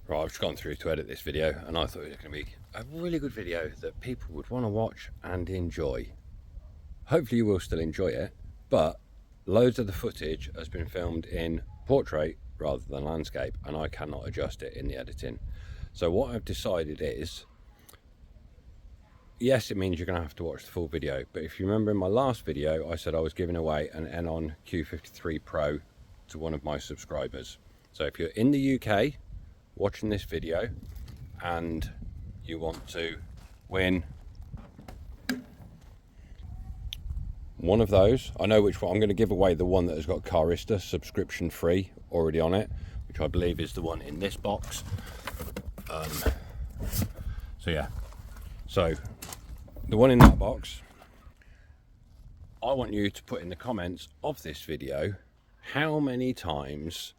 Right, I've just gone through to edit this video and I thought it was going to be a really good video that people would want to watch and enjoy. Hopefully you will still enjoy it, but loads of the footage has been filmed in portrait rather than landscape, and I cannot adjust it in the editing. So what I've decided is, yes, it means you're going to have to watch the full video, but if you remember in my last video I said I was giving away an Enon Q53 Pro to one of my subscribers. So if you're in the UK watching this video and you want to win one of those, I know which one. I'm going to give away the one that has got Carista subscription free already on it, which I believe is the one in this box. So yeah, so the one in that box, I want you to put in the comments of this video how many times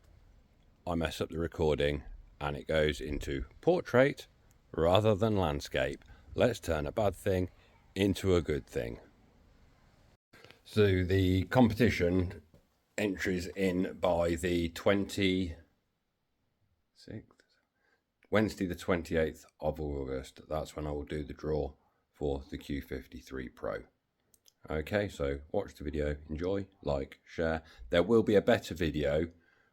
I mess up the recording and it goes into portrait rather than landscape. Let's turn a bad thing into a good thing. So the competition entries in by the 26th, Wednesday the 28th of August. That's when I will do the draw for the Q53 Pro. Okay, so watch the video, enjoy, like, share. There will be a better video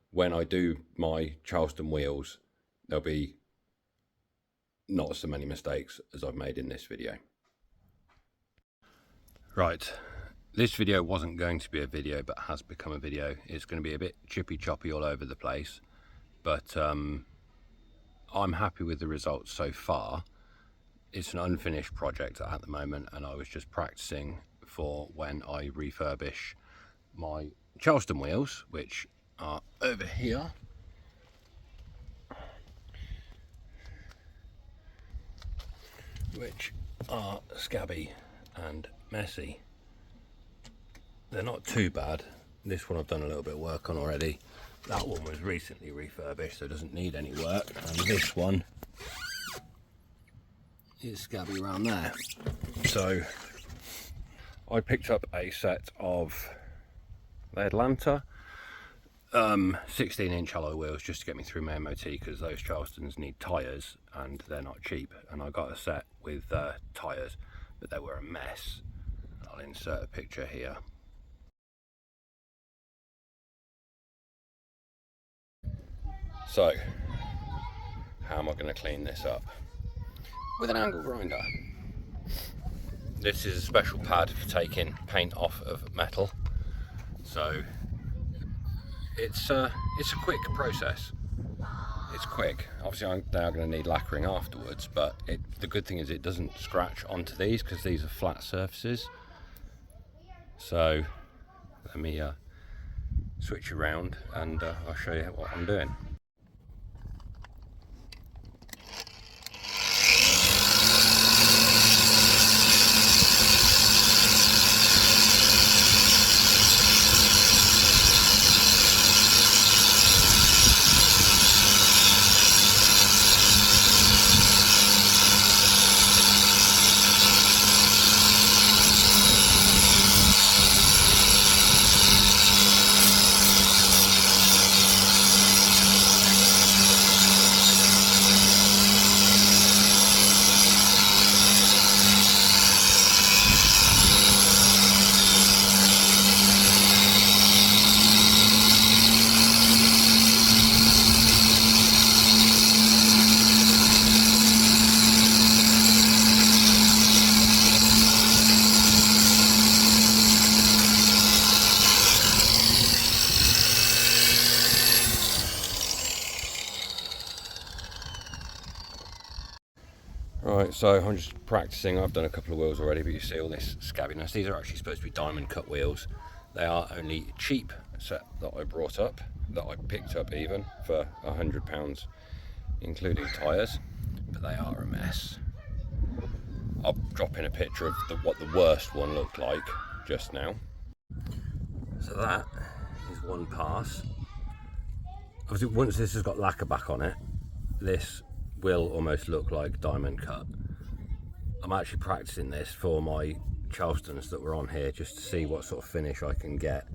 when I do my Charleston wheels. There'll be not so many mistakes as I've made in this video. Right, this video wasn't going to be a video but has become a video. It's going to be a bit chippy choppy all over the place, but I'm happy with the results so far. It's an unfinished project at the moment and I was just practicing for when I refurbish my Charleston wheels, which are over here. Which are scabby and messy. They're not too bad. This one I've done a little bit of work on already. That one was recently refurbished, so it doesn't need any work. And this one is scabby around there. So I picked up a set of Atlanta 16-inch alloy wheels just to get me through my MOT, because those Charlestons need tyres and they're not cheap. And I got a set with tyres, but they were a mess. I'll insert a picture here. So how am I going to clean this up? With an angle grinder. This is a special pad for taking paint off of metal, so it's a quick process. It's quick. Obviously they are going to need lacquering afterwards, but the good thing is it doesn't scratch onto these because these are flat surfaces. So let me switch around and I'll show you what I'm doing. Right, so I'm just practicing. I've done a couple of wheels already, but you see all this scabbiness. These are actually supposed to be diamond cut wheels. They are only cheap set that I brought up, that I picked up even for £100, including tyres, but they are a mess. I'll drop in a picture of what the worst one looked like just now. So that is one pass. Obviously, once this has got lacquer back on it, this will almost look like diamond cut. I'm actually practicing this for my Charlestons that were on here just to see what sort of finish I can get.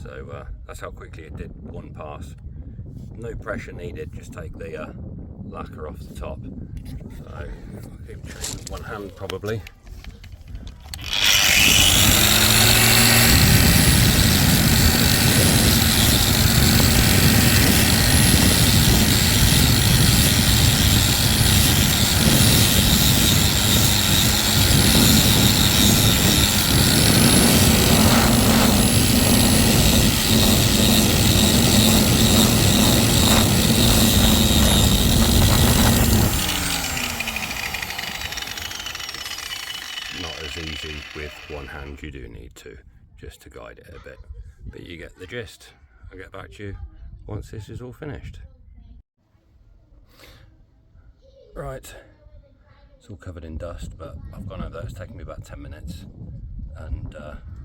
So that's how quickly it did, one pass. No pressure needed, just take the lacquer off the top. So I'll keep trying with one hand probably. Not as easy with one hand, you do need to, just to guide it a bit, but you get the gist. I'll get back to you once this is all finished. Right, it's all covered in dust, but I've gone over there. It's taken me about 10 minutes and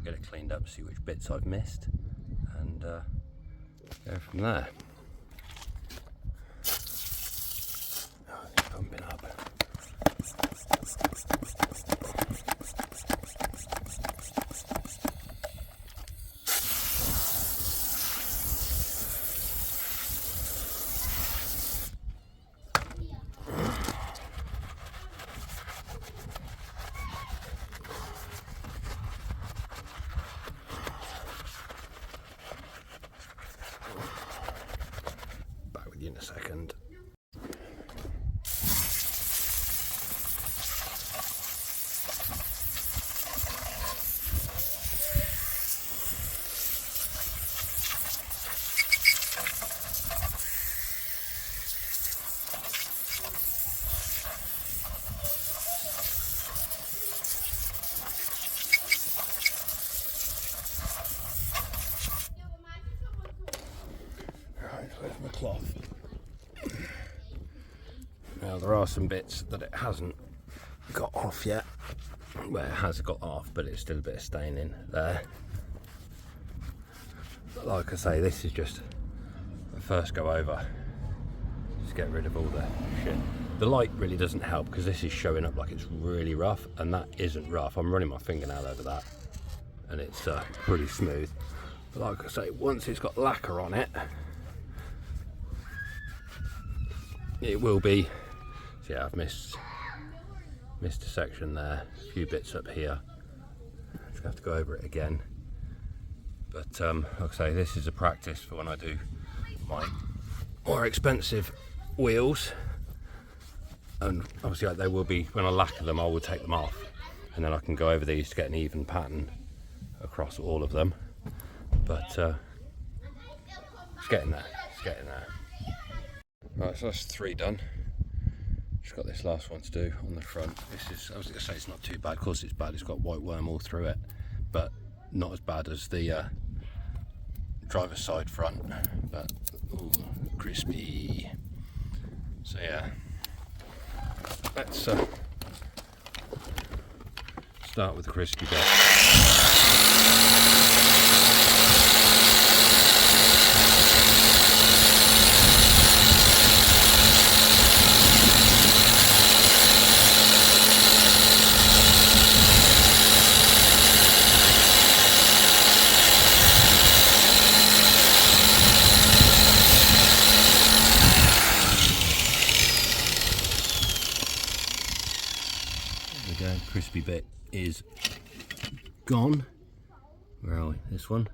get it cleaned up, see which bits I've missed, and go from there. Oh, it's pumping up. In a second. Right, where's my cloth? Now there are some bits that it hasn't got off yet. Well, it has got off, but it's still a bit of staining there. But like I say, this is just a first go over. Just get rid of all the shit. The light really doesn't help because this is showing up like it's really rough, and that isn't rough. I'm running my fingernail over that and it's pretty smooth. But like I say, once it's got lacquer on it, it will be. So yeah, I've missed a section there, a few bits up here. Just have to go over it again. But like I say, this is a practice for when I do my more expensive wheels. And obviously they will be, when I lacquer them, I will take them off, and then I can go over these to get an even pattern across all of them. But it's getting there, it's getting there. Right, so that's 3 done. Just got this last one to do on the front. This is, I was going to say it's not too bad. Of course it's bad, it's got white worm all through it, but not as bad as the driver's side front. But ooh, crispy. So yeah, let's start with the crispy bit. Crispy bit is gone. Where are we? This one.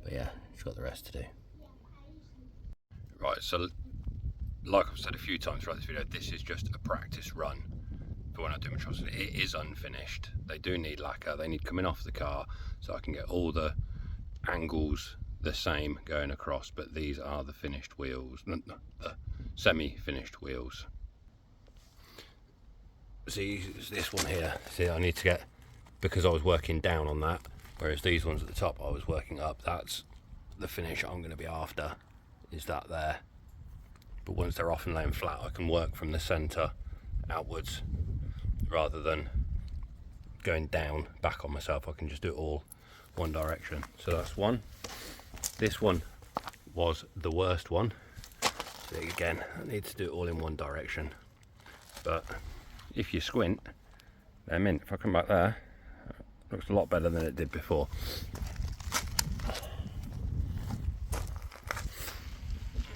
But yeah, it's got the rest to do. Right, so like I've said a few times throughout this video, this is just a practice run for when I do my trusses. It is unfinished. They do need lacquer. They need coming off the car so I can get all the angles the same going across. But these are the finished wheels, the semi-finished wheels. See, this one here, see, I need to get, because I was working down on that, whereas these ones at the top I was working up. That's the finish I'm going to be after, is that there. But once they're off and laying flat, I can work from the centre outwards rather than going down back on myself. I can just do it all one direction. So that's one. This one was the worst one. So again, I need to do it all in one direction. But if you squint, they're mint. If I come back there, it looks a lot better than it did before.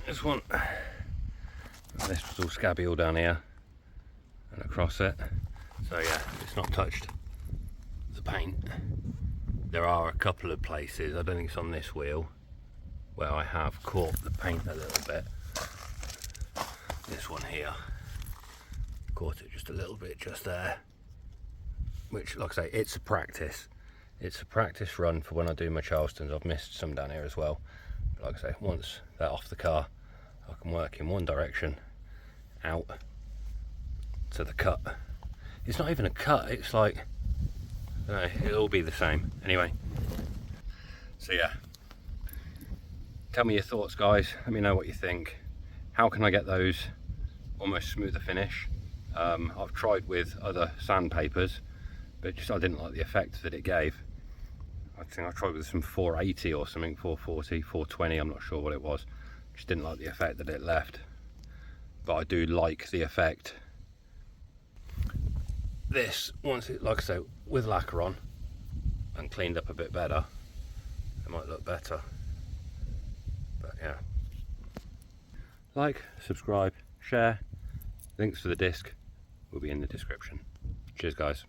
This one, this was all scabby all down here and across it. So yeah, it's not touched the paint. There are a couple of places, I don't think it's on this wheel, where I have caught the paint a little bit. This one here, caught it just a little bit just there, which, like I say, it's a practice. It's a practice run for when I do my Charlestons. I've missed some down here as well. But like I say, once they're off the car, I can work in one direction, out to the cut. It's not even a cut, it's like, I don't know, it'll be the same. Anyway, so yeah. Tell me your thoughts, guys. Let me know what you think. How can I get those almost smoother finish? I've tried with other sandpapers, but just I didn't like the effect that it gave. I think I tried with some 480 or something, 440, 420, I'm not sure what it was. Just didn't like the effect that it left. But I do like the effect. This, once it, like I say, with lacquer on and cleaned up a bit better, it might look better. But yeah. Like, subscribe, share. Links for the disc will be in the description. Cheers, guys.